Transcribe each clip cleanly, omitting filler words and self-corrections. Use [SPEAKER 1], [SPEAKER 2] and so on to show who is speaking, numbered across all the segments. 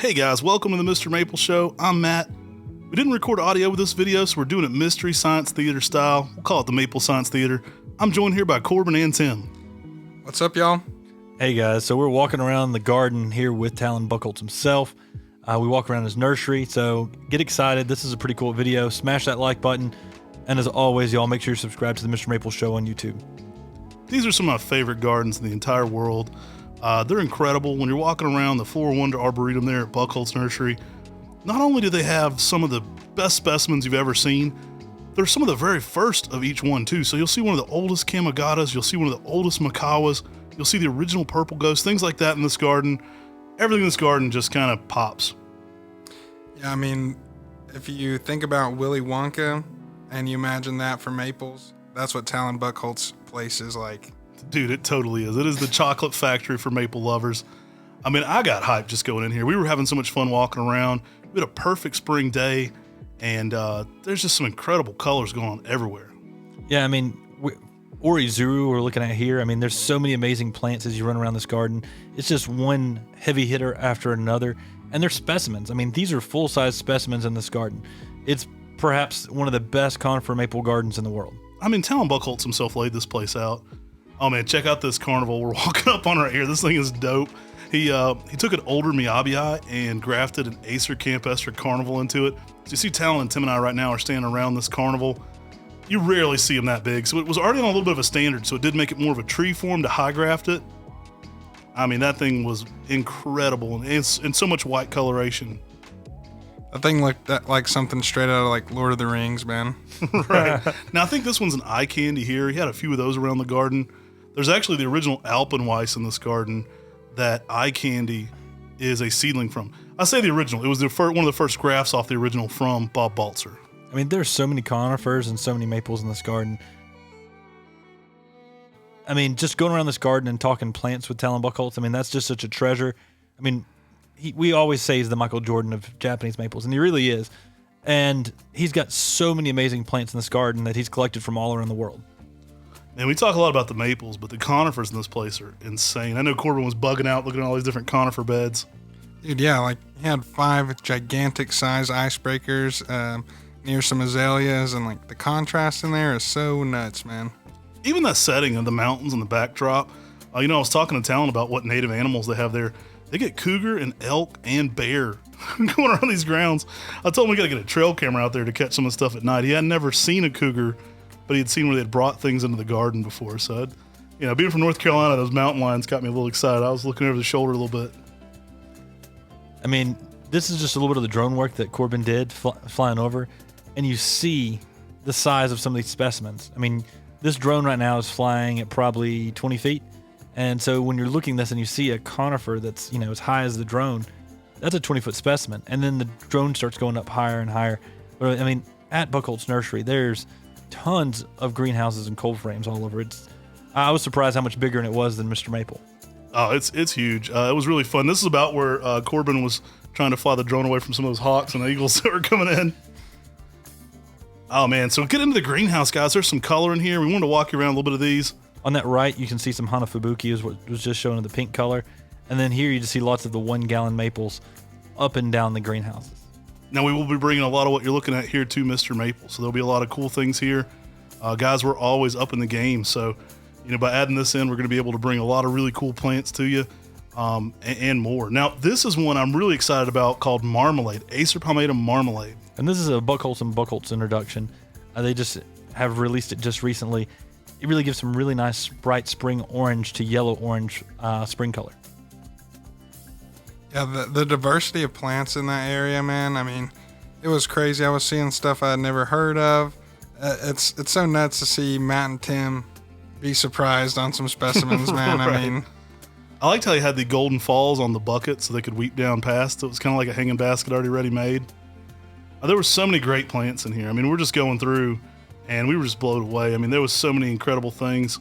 [SPEAKER 1] Hey guys, welcome to the Mr. Maple Show. I'm Matt. We didn't record audio with this video, so we're doing it Mystery Science Theater style. We'll call it the Maple Science Theater. I'm joined here by Corbin and Tim.
[SPEAKER 2] What's up, y'all?
[SPEAKER 3] Hey guys, so we're walking around the garden here with Talon Buchholz himself. We walk around his nursery, so get excited. This is a pretty cool video. Smash that like button. And as always, y'all, make sure you subscribe to the Mr. Maple Show on YouTube.
[SPEAKER 1] These are some of my favorite gardens in the entire world. They're incredible. When you're walking around the Floor Wonder Arboretum there at Buchholz Nursery, not only do they have some of the best specimens you've ever seen, they're some of the very first of each one too. So you'll see one of the oldest Kamigatas, you'll see one of the oldest macawas, you'll see the original purple ghost, things like that in this garden. Everything in this garden just kind of pops.
[SPEAKER 2] Yeah, I mean, if you think about Willy Wonka and you imagine that for maples, that's what Talon Buchholz place is like.
[SPEAKER 1] Dude, it totally is. It is the chocolate factory for maple lovers. I mean, I got hyped just going in here. We were having so much fun walking around. We had a perfect spring day, and there's just some incredible colors going on everywhere.
[SPEAKER 3] Yeah, I mean, Orizuru we're looking at here. I mean, there's so many amazing plants as you run around this garden. It's just one heavy hitter after another, and they're specimens. I mean, these are full-size specimens in this garden. It's perhaps one of the best conifer maple gardens in the world. I
[SPEAKER 1] mean, Talon Buchholz himself laid this place out. Oh man, check out this carnival we're walking up on right here. This thing is dope. He took an older Miabii and grafted an Acer campestre carnival into it. So you see Talon and Tim and I right now are standing around this carnival. You rarely see them that big. So it was already on a little bit of a standard, so it did make it more of a tree form to high graft it. I mean, that thing was incredible and so much white coloration.
[SPEAKER 2] That thing looked like something straight out of like Lord of the Rings, man.
[SPEAKER 1] Right. Now I think this one's an eye candy here. He had a few of those around the garden. There's actually the original Alpenweiss in this garden that eye candy is a seedling from. I say the original. It was one of the first grafts off the original from Bob Balzer.
[SPEAKER 3] I mean, there's so many conifers and so many maples in this garden. I mean, just going around this garden and talking plants with Talon Buchholz, I mean, that's just such a treasure. I mean, we always say he's the Michael Jordan of Japanese maples, and he really is. And he's got so many amazing plants in this garden that he's collected from all around the world.
[SPEAKER 1] And we talk a lot about the maples, but the conifers in this place are insane. I know Corbin was bugging out looking at all these different conifer beds.
[SPEAKER 2] Dude, yeah, like he had 5 gigantic size icebreakers near some azaleas, and like the contrast in there is so nuts, man.
[SPEAKER 1] Even that setting of the mountains and the backdrop. I was talking to Talon about what native animals they have there. They get cougar and elk and bear going around these grounds. I told him we got to get a trail camera out there to catch some of the stuff at night. He had never seen a cougar, but he had seen where they had brought things into the garden before. So, being from North Carolina, those mountain lions got me a little excited. I was looking over the shoulder a little bit.
[SPEAKER 3] I mean, this is just a little bit of the drone work that Corbin did flying over, and you see the size of some of these specimens. I mean, this drone right now is flying at probably 20 feet. And so when you're looking at this and you see a conifer that's, as high as the drone, that's a 20-foot specimen. And then the drone starts going up higher and higher. But I mean, at Buchholz Nursery, there's tons of greenhouses and cold frames all over. I was surprised how much bigger it was than Mr. Maple.
[SPEAKER 1] Oh, it's huge. It was really fun. This is about where Corbin was trying to fly the drone away from some of those hawks and eagles that were coming in. Oh man, so get into the greenhouse, guys. There's some color in here. We wanted to walk you around a little bit of these.
[SPEAKER 3] On that right, you can see some Hanafubuki, is what was just shown in the pink color. And then here you just see lots of the 1-gallon maples up and down the greenhouses.
[SPEAKER 1] Now we will be bringing a lot of what you're looking at here to Mr. Maple. So there'll be a lot of cool things here. Guys, we're always up in the game. So, by adding this in, we're going to be able to bring a lot of really cool plants to you and more. Now, this is one I'm really excited about called Marmalade, Acer palmatum Marmalade.
[SPEAKER 3] And this is a Buchholz and Buchholz introduction. They just have released it just recently. It really gives some really nice bright spring orange to yellow orange spring color.
[SPEAKER 2] Yeah, the diversity of plants in that area, man. I mean, it was crazy. I was seeing stuff I'd never heard of. It's so nuts to see Matt and Tim be surprised on some specimens, man.
[SPEAKER 1] Right.
[SPEAKER 2] I mean,
[SPEAKER 1] I liked how he had the golden falls on the bucket so they could weep down past. It was kind of like a hanging basket already ready made. There were so many great plants in here. I mean, we're just going through and we were just blown away. I mean, there was so many incredible things.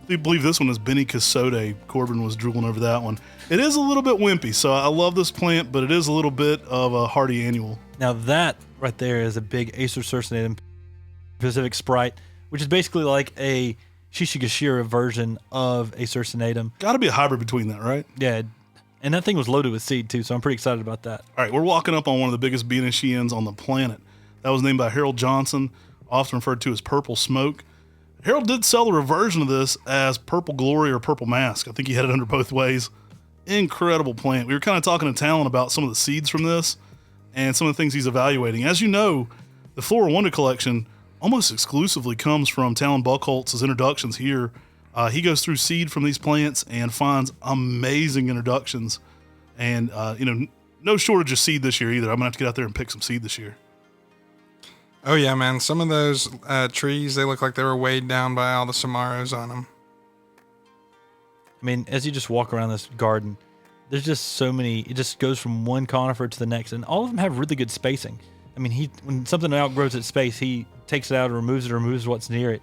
[SPEAKER 1] I believe this one is Benny Casode. Corbin was drooling over that one. It is a little bit wimpy, so I love this plant, but it is a little bit of a hardy annual.
[SPEAKER 3] Now that right there is a big Acer circinatum Pacific Sprite, which is basically like a Shishigashira version of a circinatum.
[SPEAKER 1] Got to be a hybrid between that, right?
[SPEAKER 3] Yeah, And that thing was loaded with seed too, so I'm pretty excited about that.
[SPEAKER 1] All right, we're walking up on one of the biggest Beanishians on the planet. That was named by Harold Johnson, often referred to as Purple Smoke. Harold did sell a reversion of this as Purple Glory or Purple Mask. I think he had it under both ways. Incredible plant. We were kind of talking to Talon about some of the seeds from this and some of the things he's evaluating. As you know, the Floral Wonder Collection almost exclusively comes from Talon Buchholz's introductions here. He goes through seed from these plants and finds amazing introductions. And, no shortage of seed this year either. I'm going to have to get out there and pick some seed this year.
[SPEAKER 2] Oh, yeah, man. Some of those trees, they look like they were weighed down by all the Samaros on them.
[SPEAKER 3] I mean, as you just walk around this garden, there's just so many. It just goes from one conifer to the next, and all of them have really good spacing. I mean, when something outgrows its space, he takes it out or removes what's near it.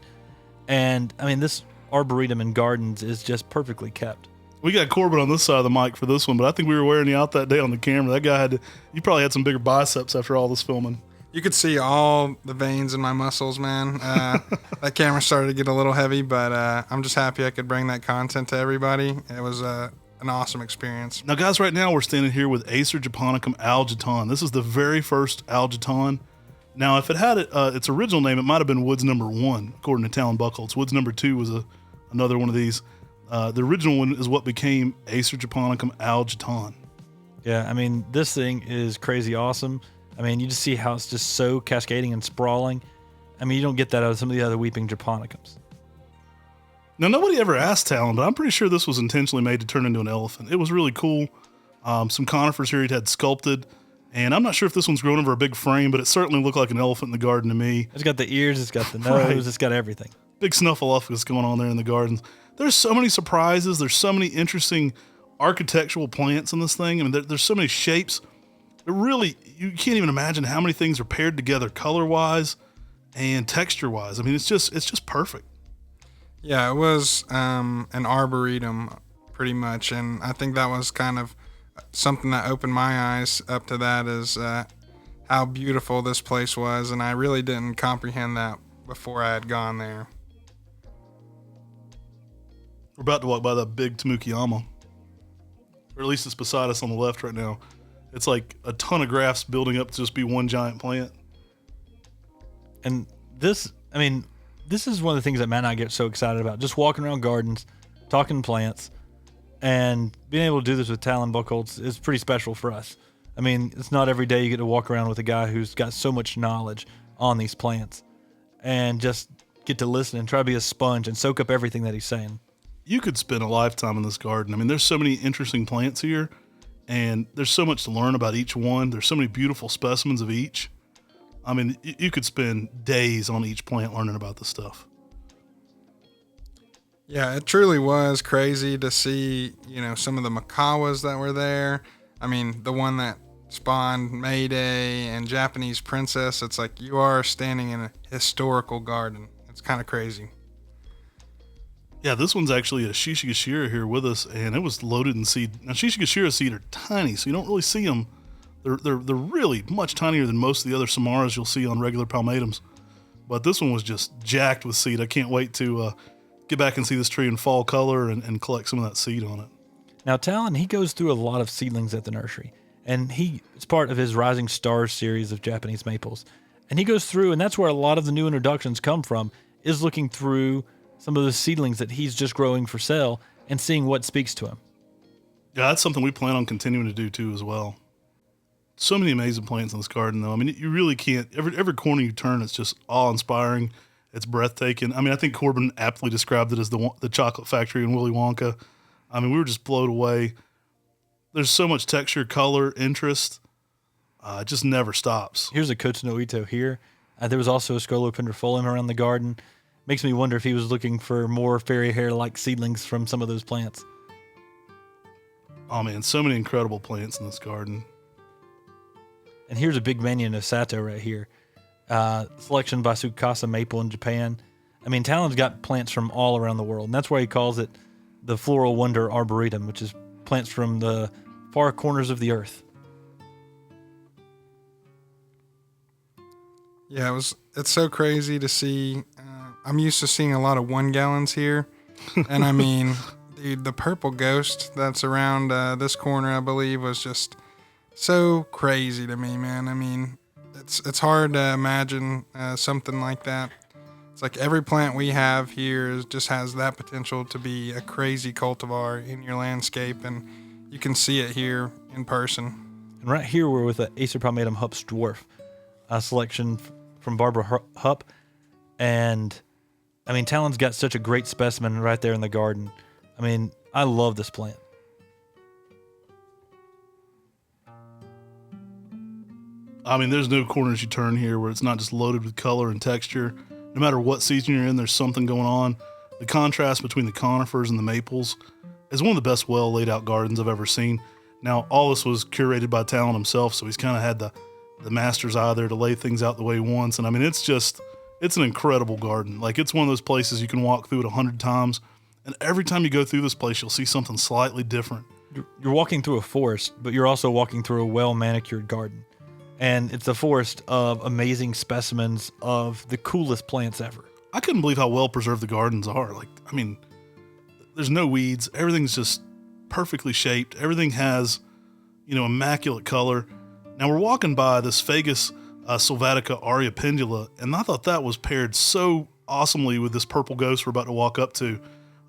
[SPEAKER 3] And, I mean, this arboretum and gardens is just perfectly kept.
[SPEAKER 1] We got Corbin on this side of the mic for this one, but I think we were wearing you out that day on the camera. That guy you probably had some bigger biceps after all this filming.
[SPEAKER 2] You could see all the veins in my muscles, man. That camera started to get a little heavy, but I'm just happy I could bring that content to everybody. It was an awesome experience.
[SPEAKER 1] Now, guys, right now we're standing here with Acer japonicum algiton. This is the very first algiton. Now, if it had its original name, it might have been Woods number 1, according to Talon Buchholz. Woods number 2 was another one of these. The original one is what became Acer japonicum algiton.
[SPEAKER 3] Yeah, I mean, this thing is crazy awesome. I mean, you just see how it's just so cascading and sprawling. I mean, you don't get that out of some of the other weeping japonicums.
[SPEAKER 1] Now, nobody ever asked Talon, but I'm pretty sure this was intentionally made to turn into an elephant. It was really cool. Some conifers here he'd had sculpted, and I'm not sure if this one's grown over a big frame, but it certainly looked like an elephant in the garden to me.
[SPEAKER 3] It's got the ears, it's got the nose,
[SPEAKER 1] Right.
[SPEAKER 3] It's got everything.
[SPEAKER 1] Big snuffleupagus going on there in the gardens. There's so many surprises. There's so many interesting architectural plants in this thing. I mean, there's so many shapes. Really, you can't even imagine how many things are paired together color-wise and texture-wise. I mean, it's just perfect.
[SPEAKER 2] Yeah, it was an arboretum pretty much, and I think that was kind of something that opened my eyes up to that is how beautiful this place was, and I really didn't comprehend that before I had gone there.
[SPEAKER 1] We're about to walk by that big Tamukiyama, or at least it's beside us on the left right now. It's like a ton of grafts building up to just be one giant plant.
[SPEAKER 3] And this is one of the things that Matt and I get so excited about. Just walking around gardens, talking plants, and being able to do this with Talon Buchholz is pretty special for us. I mean, it's not every day you get to walk around with a guy who's got so much knowledge on these plants and just get to listen and try to be a sponge and soak up everything that he's saying.
[SPEAKER 1] You could spend a lifetime in this garden. I mean, there's so many interesting plants here, and there's so much to learn about each one. There's so many beautiful specimens of each. I mean, you could spend days on each plant learning about this stuff.
[SPEAKER 2] Yeah, it truly was crazy to see, some of the macawas that were there. I mean, the one that spawned Mayday and Japanese Princess. It's like you are standing in a historical garden. It's kind of crazy.
[SPEAKER 1] Yeah, this one's actually a Shishigashira here with us, and it was loaded in seed. Now, Shishigashira seed are tiny, so you don't really see them. They're really much tinier than most of the other Samaras you'll see on regular palmatums. But this one was just jacked with seed. I can't wait to get back and see this tree in fall color and collect some of that seed on it.
[SPEAKER 3] Now, Talon, he goes through a lot of seedlings at the nursery, and it's part of his Rising Stars series of Japanese maples. And he goes through, and that's where a lot of the new introductions come from, is looking through some of the seedlings that he's just growing for sale and seeing what speaks to him.
[SPEAKER 1] Yeah, that's something we plan on continuing to do too as well. So many amazing plants in this garden, though. I mean, you really can't. Every corner you turn, it's just awe-inspiring. It's breathtaking. I mean, I think Corbin aptly described it as the chocolate factory in Willy Wonka. I mean, we were just blown away. There's so much texture, color, interest. It just never stops.
[SPEAKER 3] Here's a Koto no Ito here. There was also a Scolopendrifolium around the garden. Makes me wonder if he was looking for more fairy hair-like seedlings from some of those plants.
[SPEAKER 1] Oh, man, so many incredible plants in this garden.
[SPEAKER 3] And here's a big Mania no Sato right here. Selection by Tsukasa Maple in Japan. I mean, Talon's got plants from all around the world, and that's why he calls it the Floral Wonder Arboretum, which is plants from the far corners of the earth.
[SPEAKER 2] Yeah, it's so crazy to see. I'm used to seeing a lot of 1 gallons here, and I mean, Dude, the purple ghost that's around this corner, I believe, was just so crazy to me, man. I mean, it's hard to imagine something like that. It's like every plant we have here just has that potential to be a crazy cultivar in your landscape, and you can see it here in person.
[SPEAKER 3] And right here we're with an Acer palmatum Hupp's dwarf, a selection from Barbara Hupp. And I mean, Talon's got such a great specimen right there in the garden. I mean, I love this plant.
[SPEAKER 1] I mean, there's no corners you turn here where it's not just loaded with color and texture. No matter what season you're in, there's something going on. The contrast between the conifers and the maples is one of the best well laid out gardens I've ever seen. Now, all this was curated by Talon himself, so he's kind of had the master's eye there to lay things out the way he wants. And I mean, it's an incredible garden. Like, it's one of those places you can walk through it 100 times, and every time you go through this place, you'll see something slightly different.
[SPEAKER 3] You're walking through a forest, but you're also walking through a well-manicured garden. And it's a forest of amazing specimens of the coolest plants ever.
[SPEAKER 1] I couldn't believe how well preserved the gardens are. Like, I mean, there's no weeds. Everything's just perfectly shaped. Everything has, immaculate color. Now, we're walking by this Fagus Sylvatica Aria pendula, and I thought that was paired so awesomely with this purple ghost we're about to walk up to.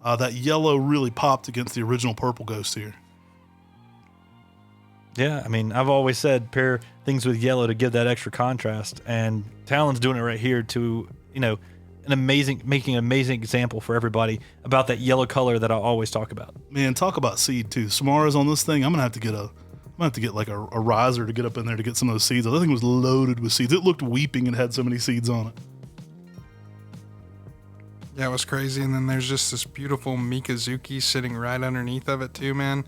[SPEAKER 1] That yellow really popped against the original purple ghost here.
[SPEAKER 3] Yeah, I mean, I've always said pair things with yellow to give that extra contrast, and Talon's doing it right here to, making an amazing example for everybody about that yellow color that I always talk about.
[SPEAKER 1] Man, talk about seed too. Samara's on this thing. I'm gonna have to get like a riser to get up in there to get some of those seeds. The thing was loaded with seeds. It looked weeping and had so many seeds on it.
[SPEAKER 2] Yeah, it was crazy. And then there's just this beautiful Mikazuki sitting right underneath of it too, man.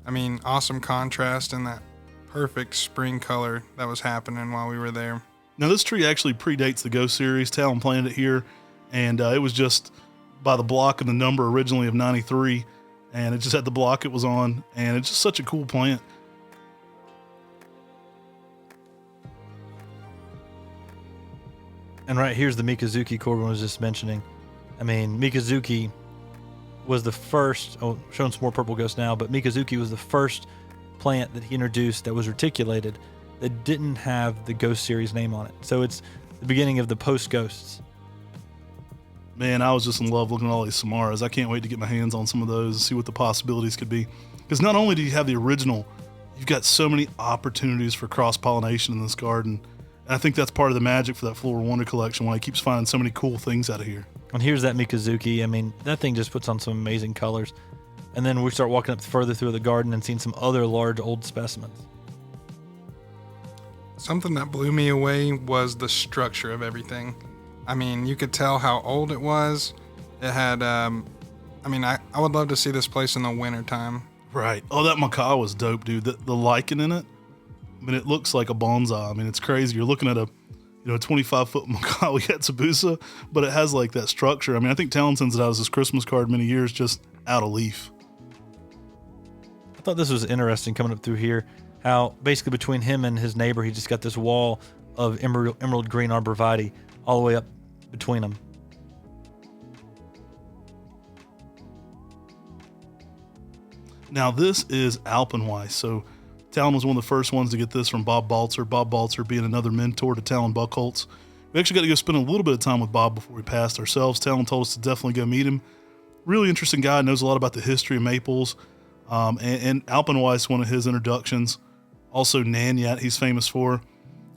[SPEAKER 2] I mean, awesome contrast and that perfect spring color that was happening while we were there.
[SPEAKER 1] Now, this tree actually predates the Go series. Talon planted it here, and it was just by the block and the number originally of 93, and it just had the block it was on, and it's just such a cool plant.
[SPEAKER 3] And right here's the Mikazuki Corbin was just mentioning. I mean, Mikazuki was the first, showing some more purple ghosts now, but Mikazuki was the first plant that he introduced that was reticulated that didn't have the Ghost series name on it. So it's the beginning of the post-ghosts.
[SPEAKER 1] Man, I was just in love looking at all these Samaras. I can't wait to get my hands on some of those and see what the possibilities could be. Because not only do you have the original, you've got so many opportunities for cross-pollination in this garden. And I think that's part of the magic for that Floral Wonder collection, why he keeps finding so many cool things out of here.
[SPEAKER 3] And here's that Mikazuki. I mean, that thing just puts on some amazing colors. And then we start walking up further through the garden and seeing some other large old specimens.
[SPEAKER 2] Something that blew me away was the structure of everything. I mean, you could tell how old it was. It had, I would love to see this place in the wintertime.
[SPEAKER 1] Right. Oh, that macaw was dope, dude. The lichen in it, I mean, it looks like a bonsai. I mean, it's crazy. You're looking at a 25-foot macaw Yatsubusa, but it has like that structure. I mean, I think Talon sends it out as his Christmas card many years, just out of leaf.
[SPEAKER 3] I thought this was interesting coming up through here, how basically between him and his neighbor, he just got this wall of emerald green arborvitae all the way up between them.
[SPEAKER 1] Now, this is Alpenweiss. So Talon was one of the first ones to get this from Bob Balzer. Bob Balzer being another mentor to Talon Buchholz. We actually got to go spend a little bit of time with Bob before we passed ourselves. Talon told us to definitely go meet him. Really interesting guy, knows a lot about the history of maples. And Alpenweiss, one of his introductions. Also Nanyat, he's famous for.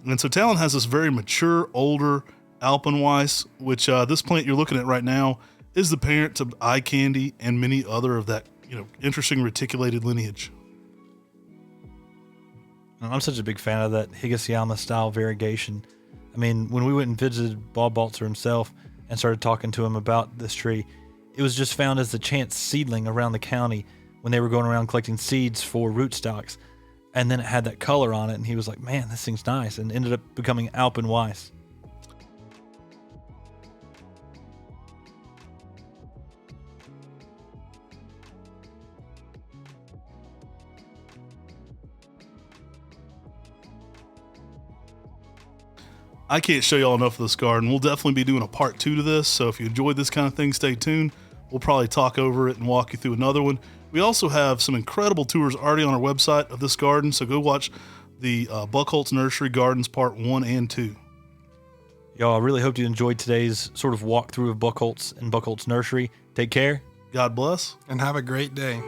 [SPEAKER 1] And so Talon has this very mature, older Alpenweiss, which this plant you're looking at right now is the parent to eye candy and many other of that, interesting reticulated lineage.
[SPEAKER 3] I'm such a big fan of that Higashiyama style variegation. I mean, when we went and visited Bob Balzer himself and started talking to him about this tree, it was just found as the chance seedling around the county when they were going around collecting seeds for rootstocks. And then it had that color on it, and he was like, man, this thing's nice, and ended up becoming Alpenweiss.
[SPEAKER 1] I can't show y'all enough of this garden. We'll definitely be doing a part 2 to this, so if you enjoyed this kind of thing, stay tuned. we'll probably talk over it and walk you through another one. We also have some incredible tours already on our website of this garden, so go watch the Buchholz Nursery Gardens Part 1 and 2.
[SPEAKER 3] Y'all, I really hope you enjoyed today's sort of walkthrough of Buchholz and Buchholz Nursery. Take care.
[SPEAKER 1] God bless.
[SPEAKER 2] And have a great day.